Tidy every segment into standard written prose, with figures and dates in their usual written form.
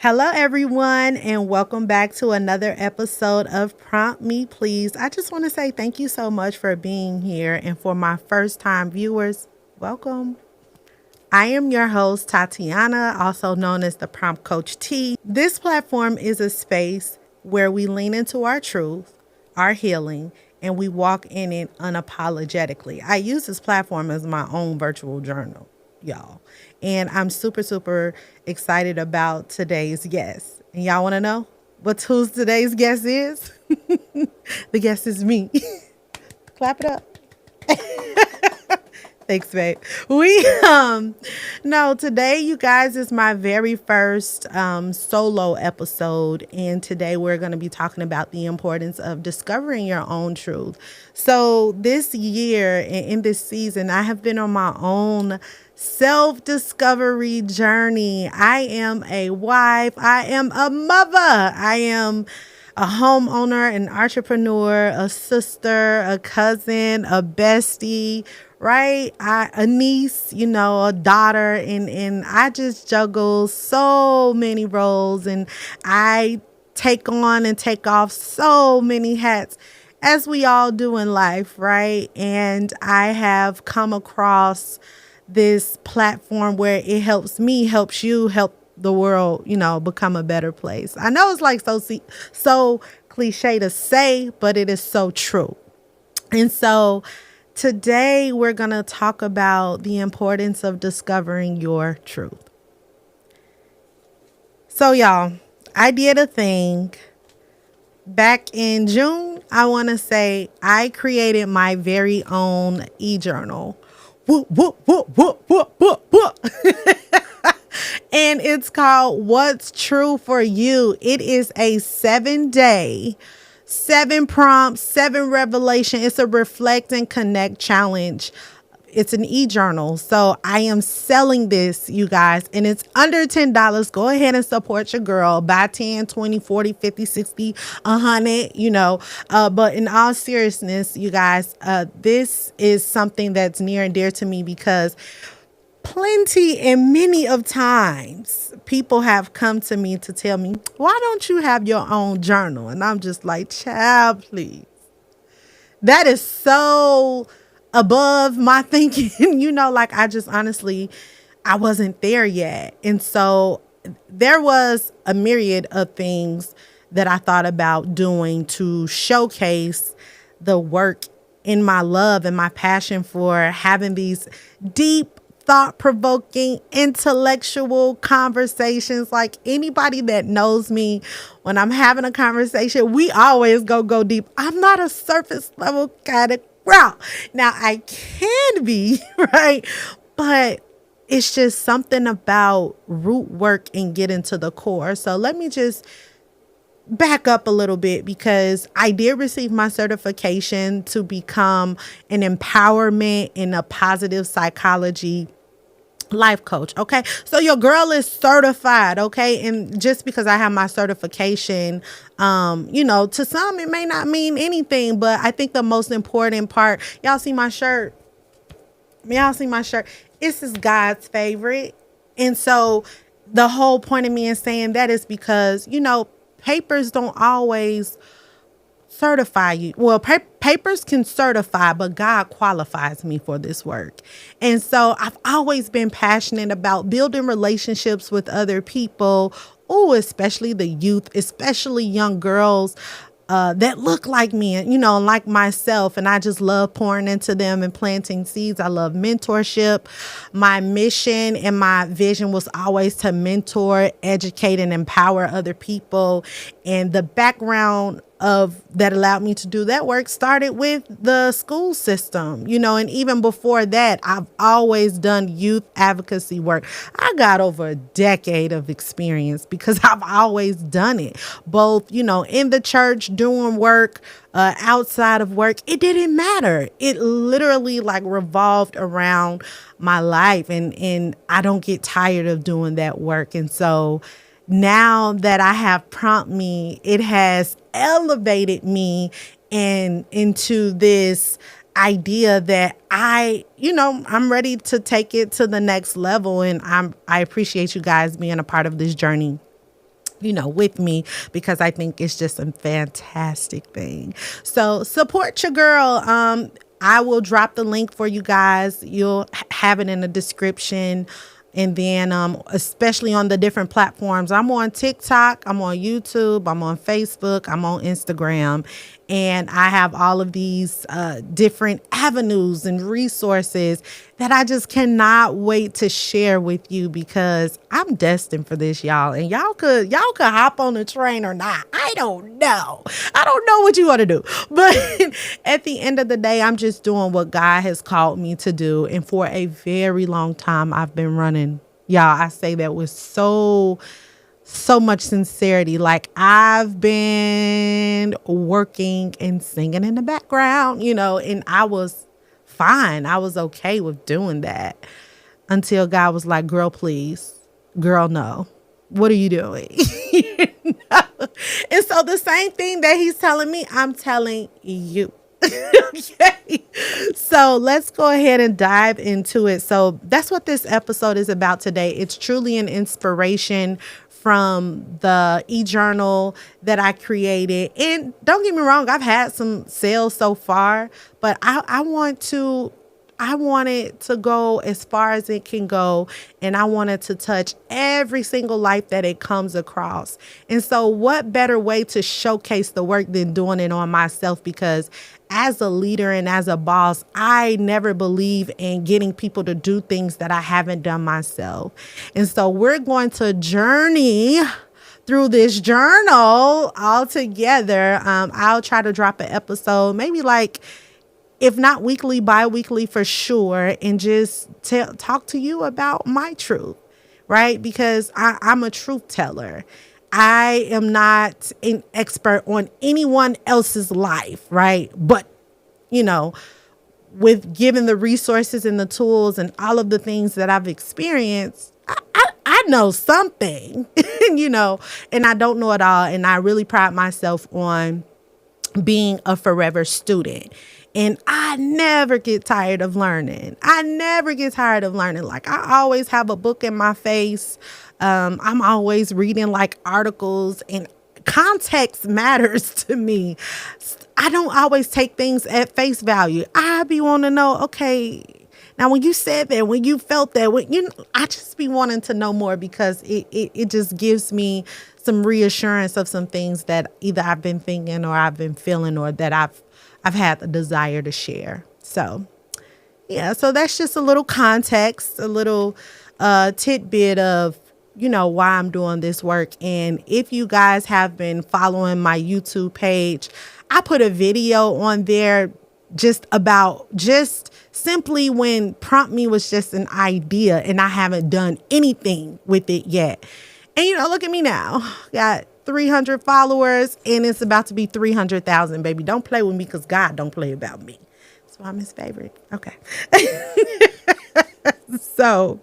Hello, everyone, and welcome back to another episode of Prompt Me, Please. I just want to say thank you so much for being here. And for my first time viewers, welcome. I am your host, Tatiana, also known as the Prompt Coach T. This platform is a space where we lean into our truth, our healing, and we walk in it unapologetically. I use this platform as my own virtual journal, y'all. And I'm super excited about today's guest. And y'all want to know who's today's guest is? The guest is me. Clap it up. Thanks, babe. No, today, you guys, is my very first solo episode. And today we're going to be talking about the importance of discovering your own truth. So this year, in this season, I have been on my own self-discovery journey. I am a wife. I am a mother. I am a homeowner, an entrepreneur, a sister, a cousin, a bestie, right? A niece, a daughter, and I just juggle so many roles, and I take on and take off so many hats, as we all do in life, right? And I have come across this platform where it helps me, helps you, help the world, become a better place. I know it's like so cliche to say, but it is so true. And so today we're going to talk about the importance of discovering your truth. So y'all, I did a thing back in June. I want to say I created my very own ejournal. And it's called What's True for You. It is a 7-day, 7 prompts, 7 revelation. It's a reflect and connect challenge. It's an e-journal. So I am selling this, you guys, and it's under $10. Go ahead and support your girl. Buy 10, 20, 40, 50, 60, 100, but in all seriousness, you guys, this is something that's near and dear to me because plenty and many of times people have come to me to tell me, why don't you have your own journal? And I'm just like, child, please. That is so above my thinking, I just honestly, I wasn't there yet. And so there was a myriad of things that I thought about doing to showcase the work in my love and my passion for having these deep, thought-provoking, intellectual conversations. Like anybody that knows me, when I'm having a conversation, we always go deep. I'm not a surface level kind of girl. Now I can be, right? But it's just something about root work and getting to the core. So let me just back up a little bit because I did receive my certification to become an empowerment and a positive psychology life coach. Okay. So your girl is certified. Okay. And just because I have my certification, to some, it may not mean anything, but I think the most important part, y'all see my shirt. This is God's favorite. And so the whole point of me in saying that is because, papers don't always certify you. Well, papers can certify, but God qualifies me for this work. And so I've always been passionate about building relationships with other people. Oh, especially the youth, especially young girls that look like me, like myself. And I just love pouring into them and planting seeds. I love mentorship. My mission and my vision was always to mentor, educate, and empower other people. And the background of that allowed me to do that work started with the school system, and even before that, I've always done youth advocacy work. I got over a decade of experience because I've always done it, both, in the church, doing work, outside of work. It didn't matter. It literally revolved around my life, and I don't get tired of doing that work. And so now that I have PromptMe, it has elevated me and into this idea that I'm ready to take it to the next level. And I appreciate you guys being a part of this journey with me, because I think it's just a fantastic thing. So support your girl. I will drop the link for you guys. You'll have it in the description. And then, especially on the different platforms, I'm on TikTok, I'm on YouTube, I'm on Facebook, I'm on Instagram, and I have all of these different avenues and resources that I just cannot wait to share with you, because I'm destined for this, y'all. And y'all could hop on the train or not. I don't know. I don't know what you want to do, but at the end of the day, I'm just doing what God has called me to do. And for a very long time, I've been running. Y'all, I say that with so much sincerity. Like, I've been working and singing in the background, and I was fine. I was okay with doing that until God was like, girl, please, girl, no. What are you doing? And so the same thing that he's telling me, I'm telling you. Okay. So let's go ahead and dive into it. So that's what this episode is about today. It's truly an inspiration from the ejournal that I created. And don't get me wrong, I've had some sales so far, but I want it to go as far as it can go, and I want it to touch every single life that it comes across. And so what better way to showcase the work than doing it on myself? Because as a leader and as a boss, I never believe in getting people to do things that I haven't done myself. And so we're going to journey through this journal all together. I'll try to drop an episode, maybe like, if not weekly, bi-weekly for sure, and just talk to you about my truth, right? Because I'm a truth teller. I am not an expert on anyone else's life, right? But, with given the resources and the tools and all of the things that I've experienced, I know something, and I don't know it all. And I really pride myself on being a forever student. And I never get tired of learning. Like, I always have a book in my face. I'm always reading like articles, and context matters to me. I don't always take things at face value. I be wanting to know, okay, now when you said that, when you felt that, I just be wanting to know more, because it just gives me some reassurance of some things that either I've been thinking or I've been feeling, or that I've had the desire to share. So, yeah, so that's just a little context, a little tidbit of, why I'm doing this work. And if you guys have been following my YouTube page, I put a video on there just simply when Prompt Me was just an idea, and I haven't done anything with it yet. And, look at me now. Got 300 followers, and it's about to be 300,000, baby. Don't play with me, because God don't play about me. So I'm his favorite. Okay. So,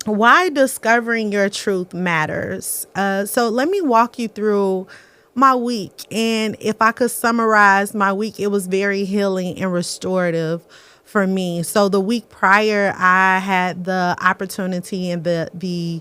why discovering your truth matters. So let me walk you through my week. And if I could summarize my week, it was very healing and restorative for me. So the week prior, I had the opportunity and the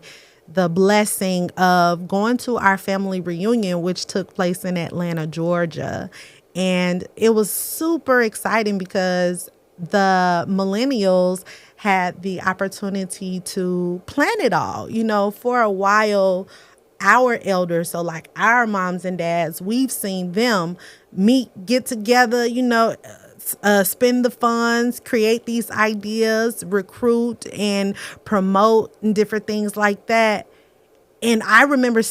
blessing of going to our family reunion, which took place in Atlanta, Georgia. And it was super exciting because the millennials had the opportunity to plan it all. For a while, our elders, so like our moms and dads, we've seen them get together, spend the funds, create these ideas, recruit and promote and different things like that. And I remember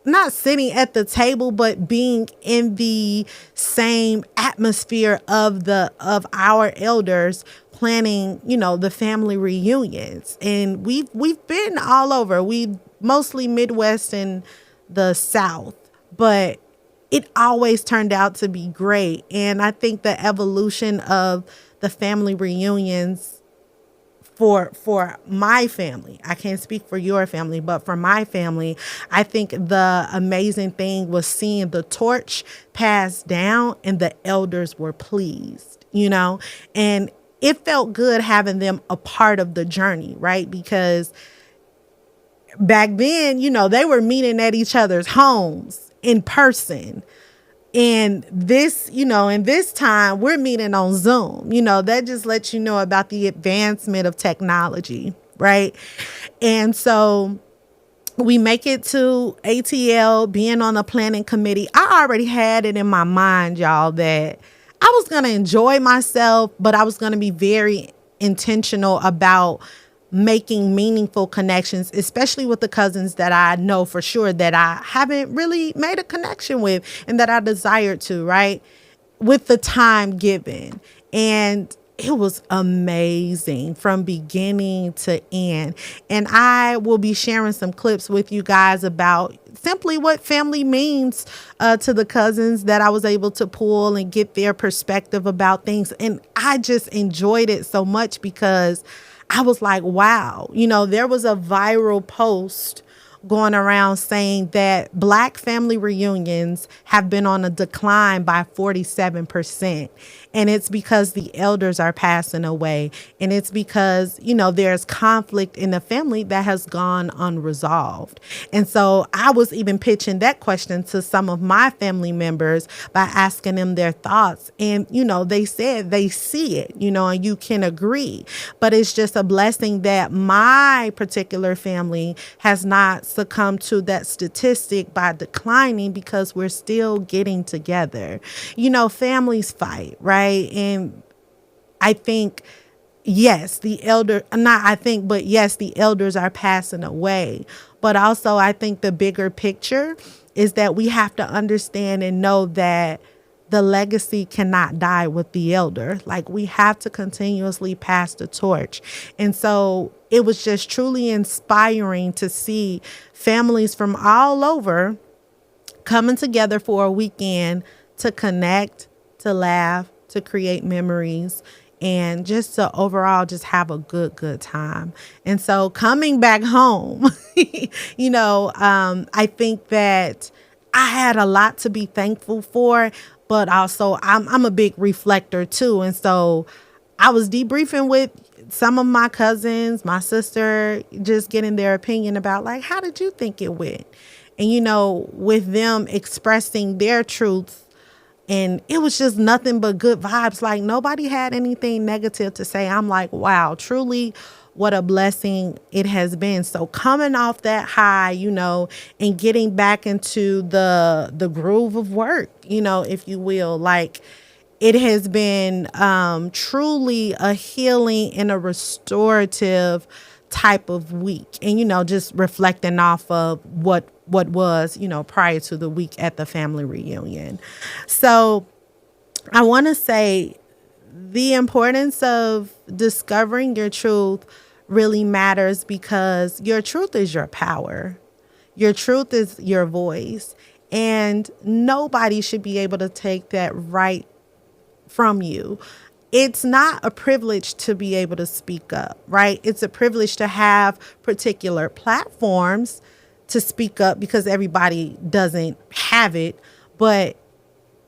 not sitting at the table, but being in the same atmosphere of our elders planning, the family reunions. And we've been all over. We mostly Midwest and the South, but it always turned out to be great. And I think the evolution of the family reunions for my family, I can't speak for your family, but for my family, I think the amazing thing was seeing the torch passed down and the elders were pleased, and it felt good having them a part of the journey, right? Because Back then, they were meeting at each other's homes in person. And in this time, we're meeting on Zoom. That just lets you know about the advancement of technology, right? And so we make it to ATL, being on the planning committee. I already had it in my mind, y'all, that I was going to enjoy myself, but I was going to be very intentional about making meaningful connections, especially with the cousins that I know for sure that I haven't really made a connection with and that I desired to, right? With the time given. And it was amazing from beginning to end. And I will be sharing some clips with you guys about simply what family means to the cousins that I was able to pull and get their perspective about things. And I just enjoyed it so much because I was like, wow, there was a viral post going around saying that Black family reunions have been on a decline by 47%. And it's because the elders are passing away. And it's because, there's conflict in the family that has gone unresolved. And so I was even pitching that question to some of my family members by asking them their thoughts. And, they said they see it, and you can agree. But it's just a blessing that my particular family has not succumbed to that statistic by declining, because we're still getting together. Families fight, right? And I think, yes, the elders are passing away. But also I think the bigger picture is that we have to understand and know that the legacy cannot die with the elder. Like, we have to continuously pass the torch. And so it was just truly inspiring to see families from all over coming together for a weekend to connect, to laugh, to create memories, and just to overall just have a good time. And so coming back home, I think that I had a lot to be thankful for, but also I'm a big reflector too. And so I was debriefing with some of my cousins, my sister, just getting their opinion about, like, how did you think it went? And, with them expressing their truths, and it was just nothing but good vibes. Like, nobody had anything negative to say. I'm like, wow, truly what a blessing it has been. So coming off that high, and getting back into the groove of work, if you will, like, it has been truly a healing and a restorative type of week. And, just reflecting off of what was, prior to the week at the family reunion. So I want to say the importance of discovering your truth really matters, because your truth is your power. Your truth is your voice. And nobody should be able to take that right from you. It's not a privilege to be able to speak up, right? It's a privilege to have particular platforms to speak up, because everybody doesn't have it. But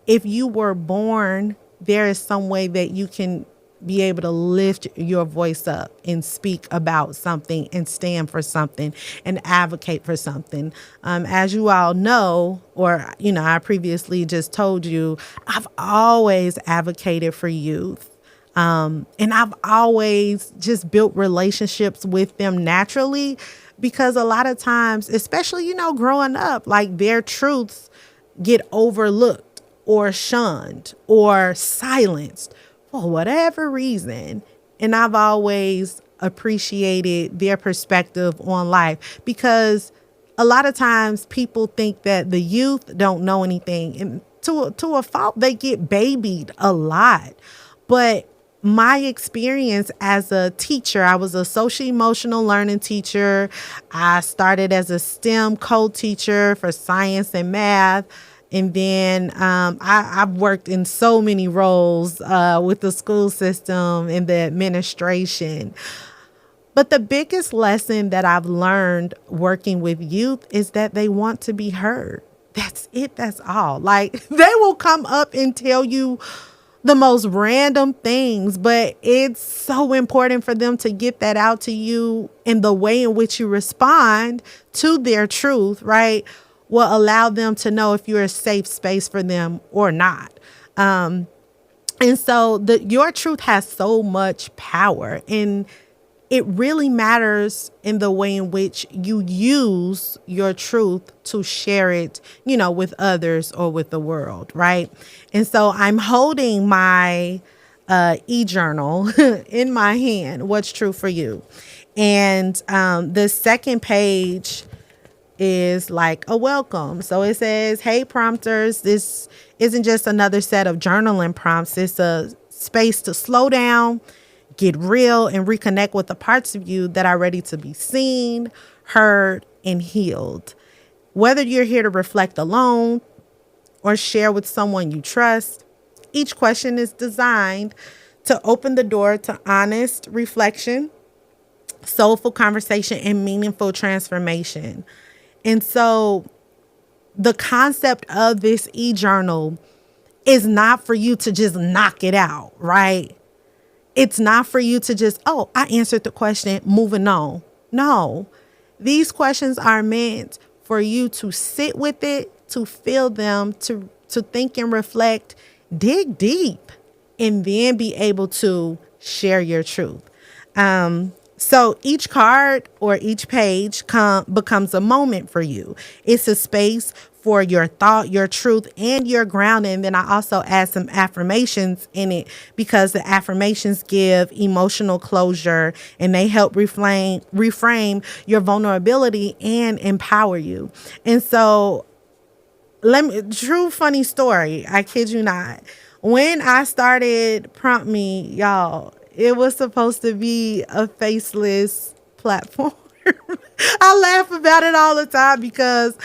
if you were born, there is some way that you can be able to lift your voice up and speak about something and stand for something and advocate for something. As you all know, or, I previously just told you, I've always advocated for youth. And I've always just built relationships with them naturally, because a lot of times, especially, growing up, like, their truths get overlooked or shunned or silenced for whatever reason. And I've always appreciated their perspective on life, because a lot of times people think that the youth don't know anything. And to a fault, they get babied a lot. But my experience as a teacher, I was a social emotional learning teacher. I started as a STEM co-teacher for science and math. And then I've worked in so many roles with the school system and the administration. But the biggest lesson that I've learned working with youth is that they want to be heard. That's it. That's all. Like, they will come up and tell you the most random things, but it's so important for them to get that out to you, in the way in which you respond to their truth, right? Will allow them to know if you're a safe space for them or not. And so your truth has so much power, and it really matters in the way in which you use your truth to share it, with others or with the world, right? And so I'm holding my e-journal in my hand, What's True for You. And the second page is like a welcome. So it says, hey, prompters, this isn't just another set of journaling prompts. It's a space to slow down, get real, and reconnect with the parts of you that are ready to be seen, heard, and healed. Whether you're here to reflect alone or share with someone you trust, each question is designed to open the door to honest reflection, soulful conversation, and meaningful transformation. And so the concept of this e-journal is not for you to just knock it out, right? It's not for you to just, oh, I answered the question, moving on. No, these questions are meant for you to sit with it, to feel them, to think and reflect, dig deep, and then be able to share your truth. So each card or each page becomes a moment for you. It's a space for your thought, your truth, and your grounding. And then I also add some affirmations in it, because the affirmations give emotional closure and they help reframe your vulnerability and empower you. And so true funny story, I kid you not. When I started Prompt Me, y'all, it was supposed to be a faceless platform. I laugh about it all the time, because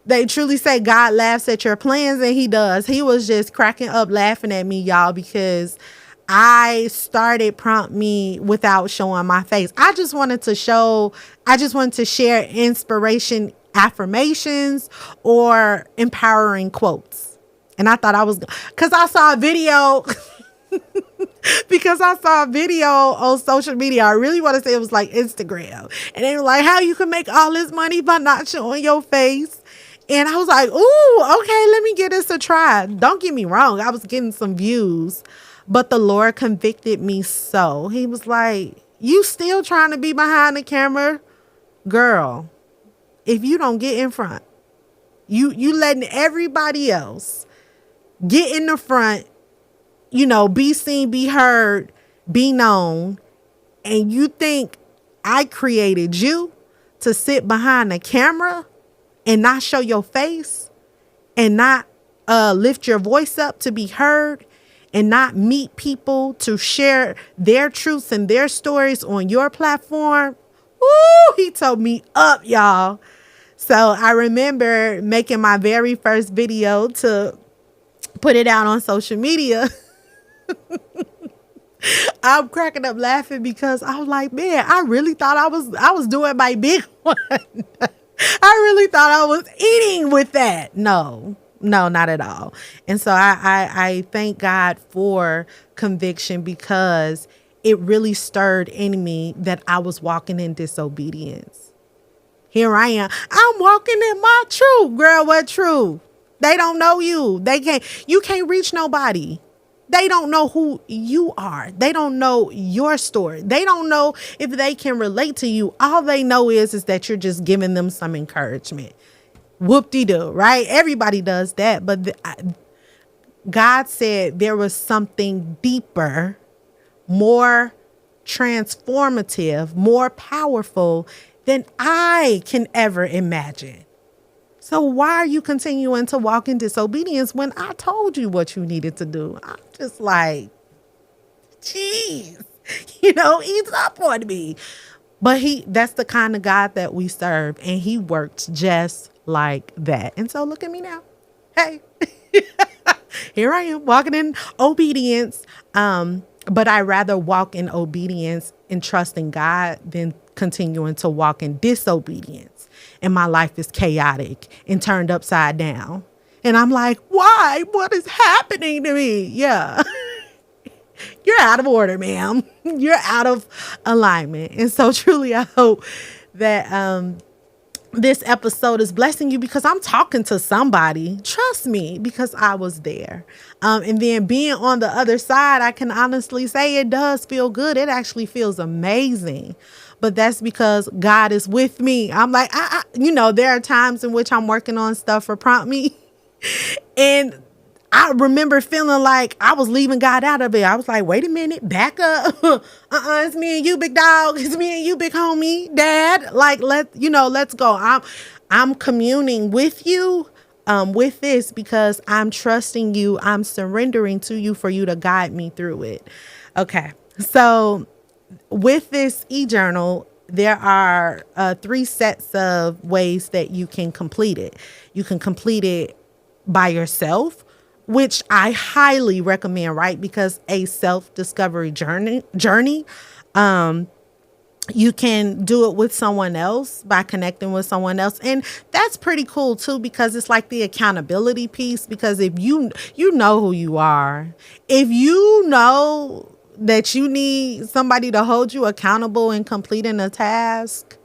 they truly say God laughs at your plans, and he does. He was just cracking up laughing at me, y'all, because I started Prompt Me without showing my face. I just wanted to share inspiration, affirmations, or empowering quotes. And I thought because I saw a video on social media. I really want to say it was like Instagram. And they were like, how you can make all this money by not showing your face. And I was like, ooh, okay, let me give this a try. Don't get me wrong, I was getting some views, but the Lord convicted me so. He was like, you still trying to be behind the camera? Girl, if you don't get in front, you letting everybody else get in the front, be seen, be heard, be known, and you think I created you to sit behind the camera and not show your face, and not lift your voice up to be heard, and not meet people to share their truths and their stories on your platform? Ooh, he told me up, y'all. So I remember making my very first video to put it out on social media. I'm cracking up laughing, because I was like, man, I really thought I was doing my big one. I really thought I was eating with that. No, not at all. And so I thank God for conviction, because it really stirred in me that I was walking in disobedience. Here I am. I'm walking in my truth. Girl, what truth? They don't know you. You can't reach nobody. They don't know who you are. They don't know your story. They don't know if they can relate to you. All they know is that you're just giving them some encouragement. Whoop-de-doo, right? Everybody does that. But God said there was something deeper, more transformative, more powerful than I can ever imagine. So why are you continuing to walk in disobedience when I told you what you needed to do? I'm just like, geez, ease up on me. But that's the kind of God that we serve, and he works just like that. And so look at me now. Hey, here I am walking in obedience. But I rather walk in obedience and trusting God than continuing to walk in disobedience. And my life is chaotic and turned upside down. And I'm like, why? What is happening to me? Yeah. You're out of order, ma'am. You're out of alignment. And so truly, I hope that this episode is blessing you, because I'm talking to somebody. Trust me, because I was there. And then being on the other side, I can honestly say it does feel good. It actually feels amazing. But that's because God is with me. I'm like, there are times in which I'm working on stuff for Prompt Me. And I remember feeling like I was leaving God out of it. I was like, wait a minute, back up. It's me and you, big dog. It's me and you, big homie, dad. Like, let's go. I'm communing with you with this, because I'm trusting you. I'm surrendering to you for you to guide me through it. Okay. So with this e-journal, there are 3 sets of ways that you can complete it. You can complete it by yourself, which I highly recommend, right? Because a self-discovery journey, you can do it with someone else by connecting with someone else. And that's pretty cool too, because it's like the accountability piece. Because if you know who you are, if you know that you need somebody to hold you accountable in completing a task,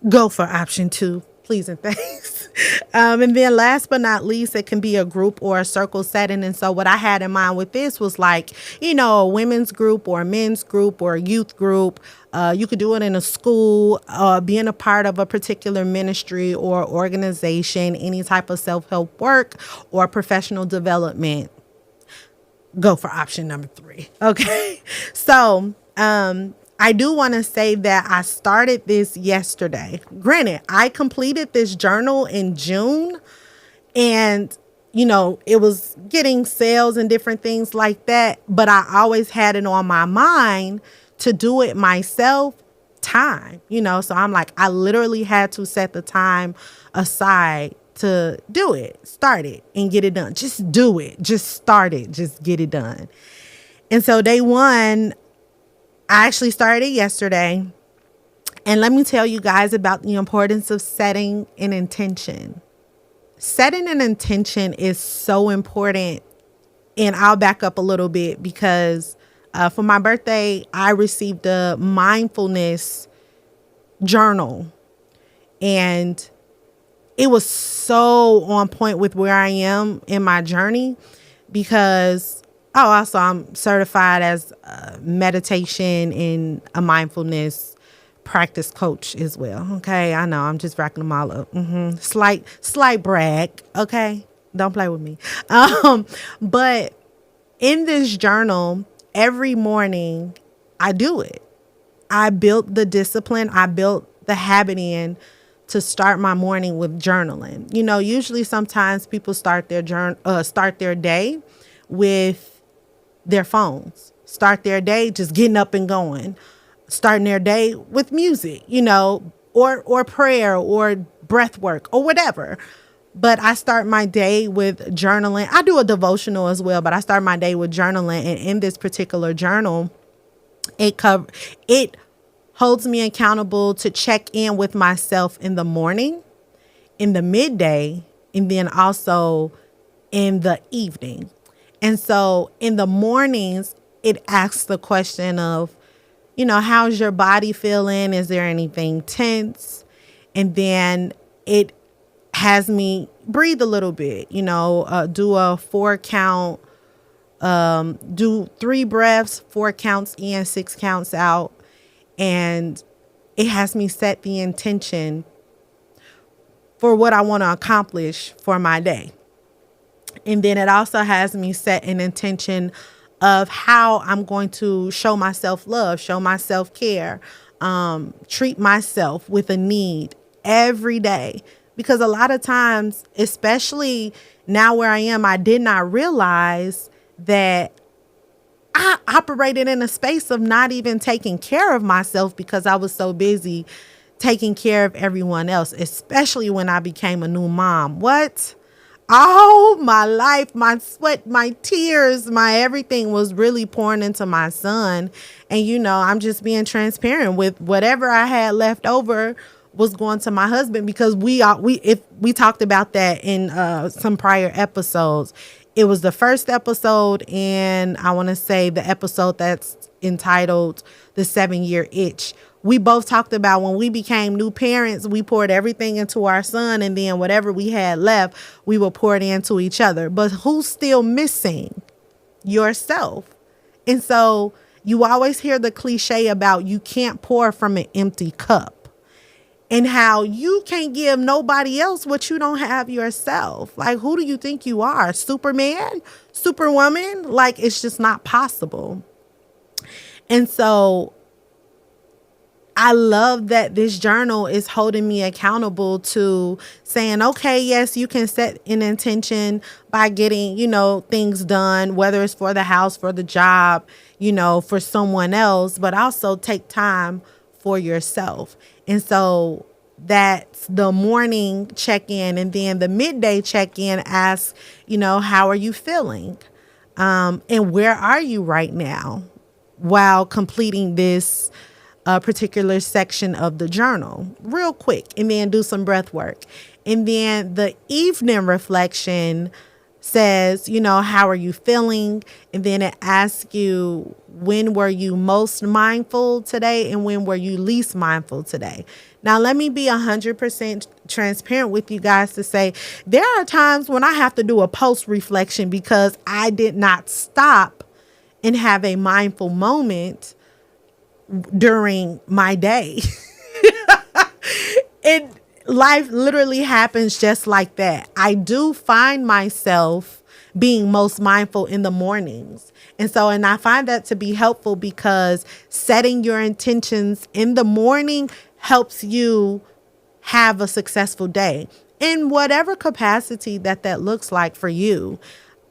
go for option 2. Please and thanks. And then last but not least, it can be a group or a circle setting. And so what I had in mind with this was like, a women's group or a men's group or a youth group. You could do it in a school, being a part of a particular ministry or organization, any type of self-help work or professional development. Go for option number 3. Okay. So, I do want to say that I started this yesterday. Granted, I completed this journal in June, and, it was getting sales and different things like that. But I always had it on my mind to do it myself, time, so I'm like, I literally had to set the time aside to do it, start it and get it done. Just do it. Just start it. Just get it done. And so day 1, I actually started yesterday. And let me tell you guys about the importance of setting an intention. Setting an intention is so important. And I'll back up a little bit, because for my birthday, I received a mindfulness journal. And it was so on point with where I am in my journey, because also I'm certified as a meditation and a mindfulness practice coach as well. Okay. I know I'm just racking them all up. Slight brag. Okay. Don't play with me. But in this journal, every morning I do it. I built the discipline. I built the habit in to start my morning with journaling. Usually sometimes people start their day with their phones, start their day just getting up and going, starting their day with music, or prayer or breath work or whatever. But I start my day with journaling. I do a devotional as well, but I start my day with journaling. And in this particular journal, it holds me accountable to check in with myself in the morning, in the midday, and then also in the evening. And so in the mornings, it asks the question of, how's your body feeling? Is there anything tense? And then it has me breathe a little bit, do a 4 count, do 3 breaths, 4 counts in, 6 counts out. And it has me set the intention for what I want to accomplish for my day. And then it also has me set an intention of how I'm going to show myself love, show myself care, treat myself with a need every day. Because a lot of times, especially now where I am, I did not realize that I operated in a space of not even taking care of myself, because I was so busy taking care of everyone else, especially when I became a new mom. What? All my life, my sweat, my tears, my everything was really pouring into my son. And, I'm just being transparent with whatever I had left over was going to my husband, because we talked about that in some prior episodes. It was the first episode, and I want to say the episode that's entitled The 7-Year Itch. We both talked about when we became new parents, we poured everything into our son, and then whatever we had left, we would pour it into each other. But who's still missing? Yourself. And so you always hear the cliche about you can't pour from an empty cup. And how you can't give nobody else what you don't have yourself. Like, who do you think you are? Superman? Superwoman? Like, it's just not possible. And so I love that this journal is holding me accountable to saying, okay, yes, you can set an intention by getting, things done, whether it's for the house, for the job, for someone else, but also take time for yourself. And so that's the morning check-in, and then the midday check-in asks, how are you feeling? And where are you right now while completing this particular section of the journal real quick, and then do some breath work. And then the evening reflection says, how are you feeling? And then it asks you, when were you most mindful today? And when were you least mindful today? Now, let me be 100% transparent with you guys to say there are times when I have to do a post reflection because I did not stop and have a mindful moment during my day. Life literally happens just like that. I do find myself being most mindful in the mornings. And I find that to be helpful because setting your intentions in the morning helps you have a successful day in whatever capacity that looks like for you.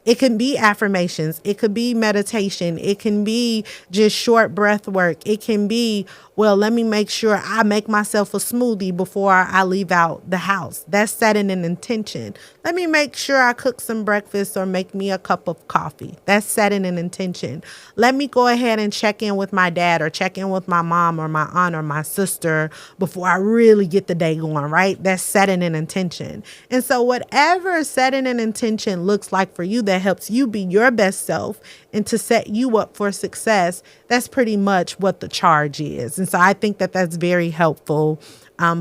It can be affirmations. It could be meditation. It can be just short breath work. It can be, let me make sure I make myself a smoothie before I leave out the house. That's setting an intention. Let me make sure I cook some breakfast or make me a cup of coffee. That's setting an intention. Let me go ahead and check in with my dad or check in with my mom or my aunt or my sister before I really get the day going, right? That's setting an intention. And so whatever setting an intention looks like for you that helps you be your best self and to set you up for success, that's pretty much what the charge is. And so I think that's very helpful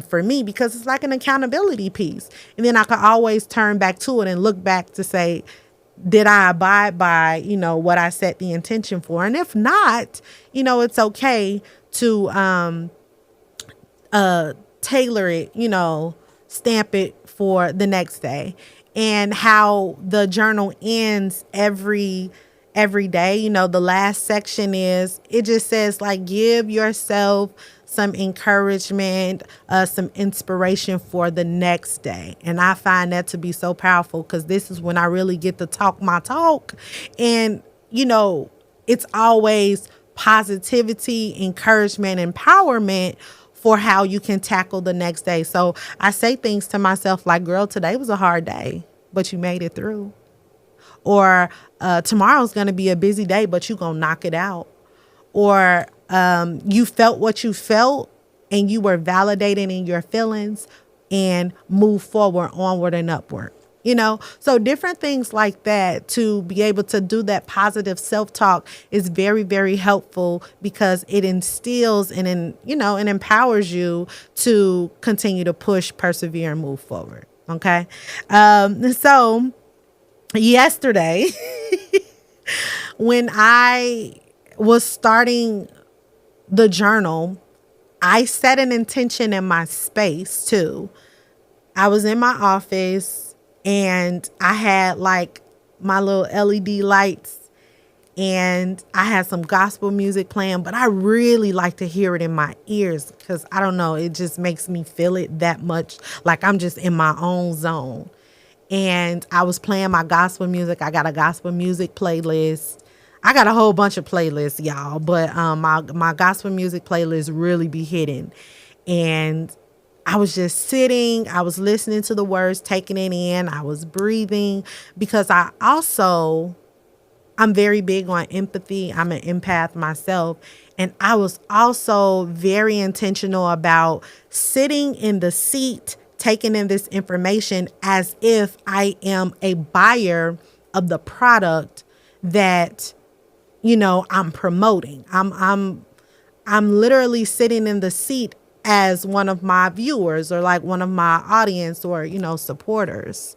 for me because it's like an accountability piece. And then I can always turn back to it and look back to say, did I abide by, what I set the intention for? And if not, it's okay to tailor it, stamp it for the next day. And how the journal ends every day, the last section it just says like, give yourself some encouragement, some inspiration for the next day. And I find that to be so powerful because this is when I really get to talk my talk. And, it's always positivity, encouragement, empowerment for how you can tackle the next day. So I say things to myself like, girl, today was a hard day, but you made it through. Or tomorrow's going to be a busy day, but you're going to knock it out. Or you felt what you felt and you were validating in your feelings and move forward, onward and upward. So different things like that, to be able to do that positive self-talk is very, very helpful because it instills and empowers you to continue to push, persevere, and move forward. Okay. So yesterday, when I was starting the journal, I set an intention in my space too. I was in my office and I had like my little LED lights and I had some gospel music playing, but I really like to hear it in my ears because I don't know, it just makes me feel it that much. Like I'm just in my own zone. And I was playing my gospel music. I got a gospel music playlist. I got a whole bunch of playlists, y'all, but my gospel music playlist really be hitting. And I was just sitting, I was listening to the words, taking it in, I was breathing because I'm very big on empathy. I'm an empath myself. And I was also very intentional about sitting in the seat, taking in this information as if I am a buyer of the product that, I'm promoting. I'm literally sitting in the seat as one of my viewers or like one of my audience or, supporters.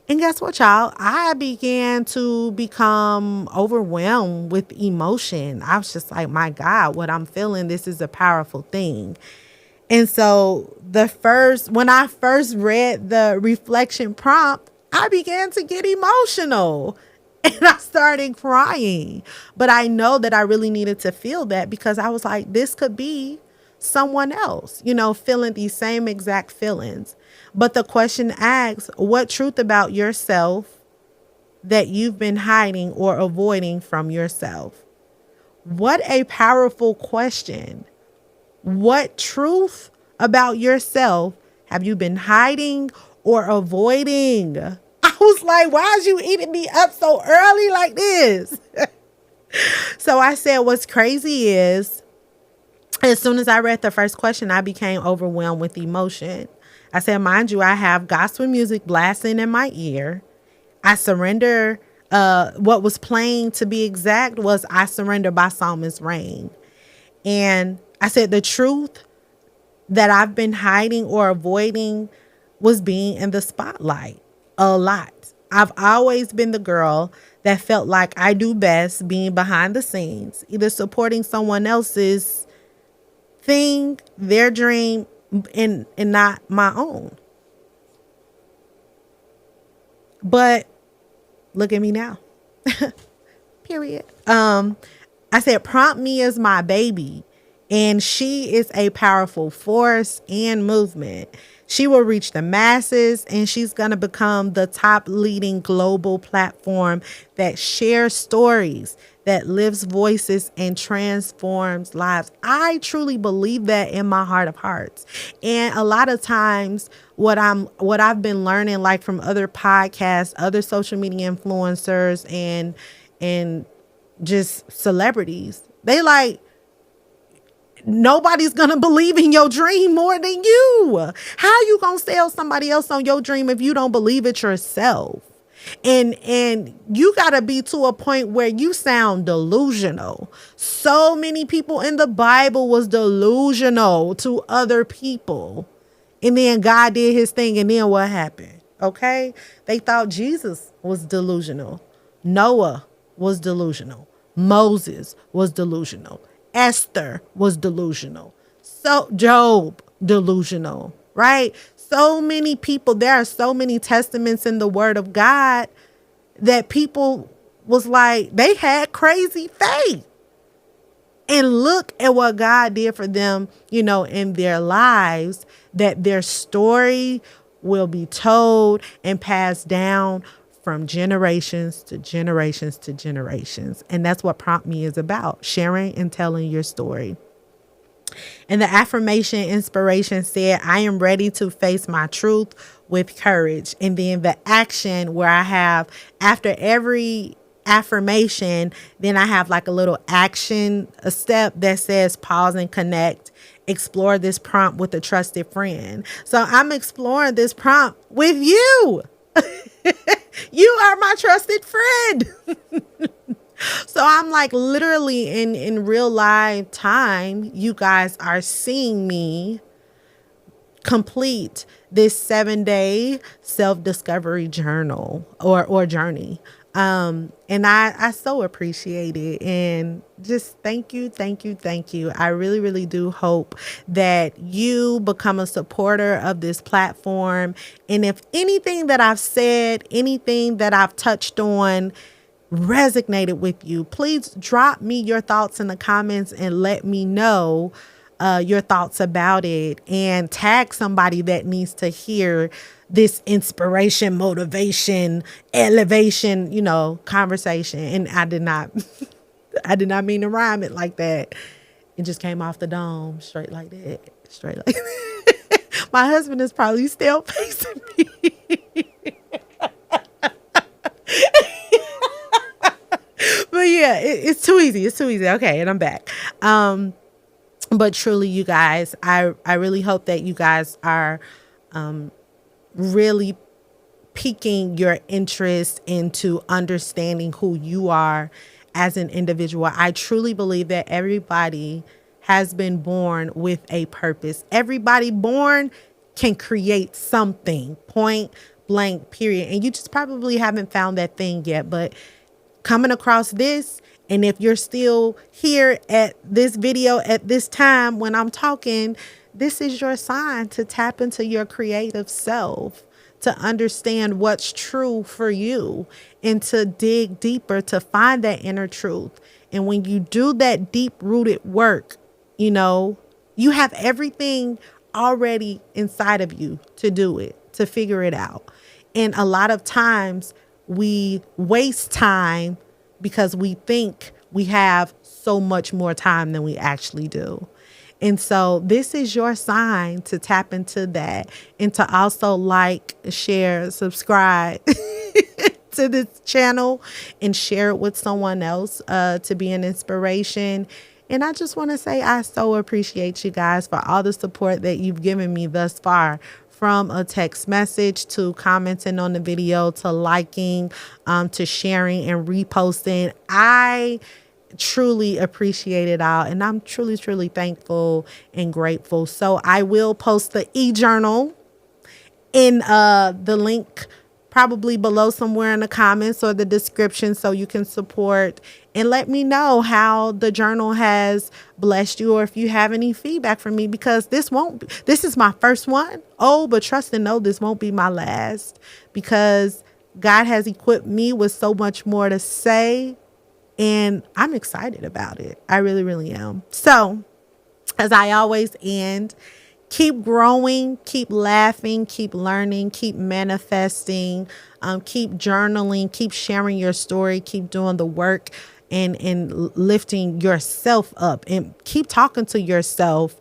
And guess what, y'all? I began to become overwhelmed with emotion. I was just like, my God, what I'm feeling, this is a powerful thing. And so when I first read the reflection prompt, I began to get emotional and I started crying. But I know that I really needed to feel that because I was like, this could be someone else, feeling these same exact feelings. But the question asks, what truth about yourself that you've been hiding or avoiding from yourself? What a powerful question. What truth about yourself have you been hiding or avoiding? I was like, why is you eating me up so early like this? So I said, what's crazy is, as soon as I read the first question, I became overwhelmed with emotion. I said, mind you, I have gospel music blasting in my ear. I surrender. What was playing, to be exact, was I Surrender by Psalmist Rain. And I said, the truth that I've been hiding or avoiding was being in the spotlight a lot. I've always been the girl that felt like I do best being behind the scenes, either supporting someone else's thing, their dream, and not my own. But look at me now. Period. I said, Prompt Me is my baby, and she is a powerful force and movement. She will reach the masses, and she's going to become the top leading global platform that shares stories, that lifts voices, and transforms lives. I truly believe that in my heart of hearts. And a lot of times what I've been learning, like from other podcasts, other social media influencers, and just celebrities, they like, nobody's gonna believe in your dream more than you. How you gonna sell somebody else on your dream if you don't believe it yourself? And you gotta be to a point where you sound delusional. So many people in the Bible was delusional to other people. And then God did his thing, and then what happened? Okay? They thought Jesus was delusional. Noah was delusional. Moses was delusional. Esther was delusional. So Job, delusional, right? So many people, there are so many testaments in the word of God that people was like, they had crazy faith. And look at what God did for them, in their lives, that their story will be told and passed down from generations to generations to generations. And that's what Prompt Me is about, sharing and telling your story. And the affirmation inspiration said, I am ready to face my truth with courage. And then the action where I have, after every affirmation, then I have like a little action, a step that says pause and connect. Explore this prompt with a trusted friend. So I'm exploring this prompt with you. You are my trusted friend. So I'm like, literally in real live time, you guys are seeing me complete this 7-day self-discovery journal or journey. And I so appreciate it. And just thank you. I really, really do hope that you become a supporter of this platform. And if anything that I've said, anything that I've touched on resonated with you, please drop me your thoughts in the comments and let me know your thoughts about it, and tag somebody that needs to hear this inspiration, motivation, elevation, conversation. And I did not mean to rhyme it like that. It just came off the dome straight like that. My husband is probably still facing me. But yeah, it's too easy. Okay, and I'm back. But truly, you guys, I really hope that you guys are really piquing your interest into understanding who you are as an individual. I truly believe that everybody has been born with a purpose. Everybody born can create something, point blank, period. And you just probably haven't found that thing yet, but coming across this, and if you're still here at this video at this time when I'm talking, this is your sign to tap into your creative self, to understand what's true for you, and to dig deeper to find that inner truth. And when you do that deep rooted work, you know, you have everything already inside of you to do it, to figure it out. And a lot of times we waste time because we think we have so much more time than we actually do. And so this is your sign to tap into that, and to also like, share, subscribe to this channel and share it with someone else to be an inspiration. And I just want to say I so appreciate you guys for all the support that you've given me thus far, from a text message to commenting on the video to liking, to sharing and reposting. I truly appreciate it all, and I'm truly, truly thankful and grateful. So I will post the e-journal in the link probably below somewhere in the comments or the description, so you can support and let me know how the journal has blessed you, or if you have any feedback from me, because this is my first one. Oh, but trust and know this won't be my last, because God has equipped me with so much more to say, and I'm excited about it. I really, really am. So, as I always end, keep growing, keep laughing, keep learning, keep manifesting, keep journaling, keep sharing your story, keep doing the work, and lifting yourself up, and keep talking to yourself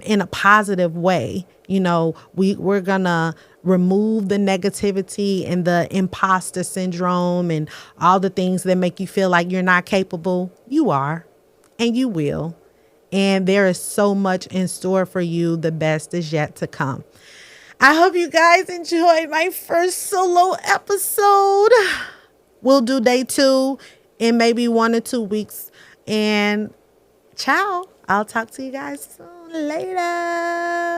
in a positive way. You know, we're gonna remove the negativity and the imposter syndrome and all the things that make you feel like you're not capable. You are, and you will. And there is so much in store for you. The best is yet to come. I hope you guys enjoyed my first solo episode. We'll do day 2 in maybe 1 or 2 weeks. And ciao. I'll talk to you guys soon. Later.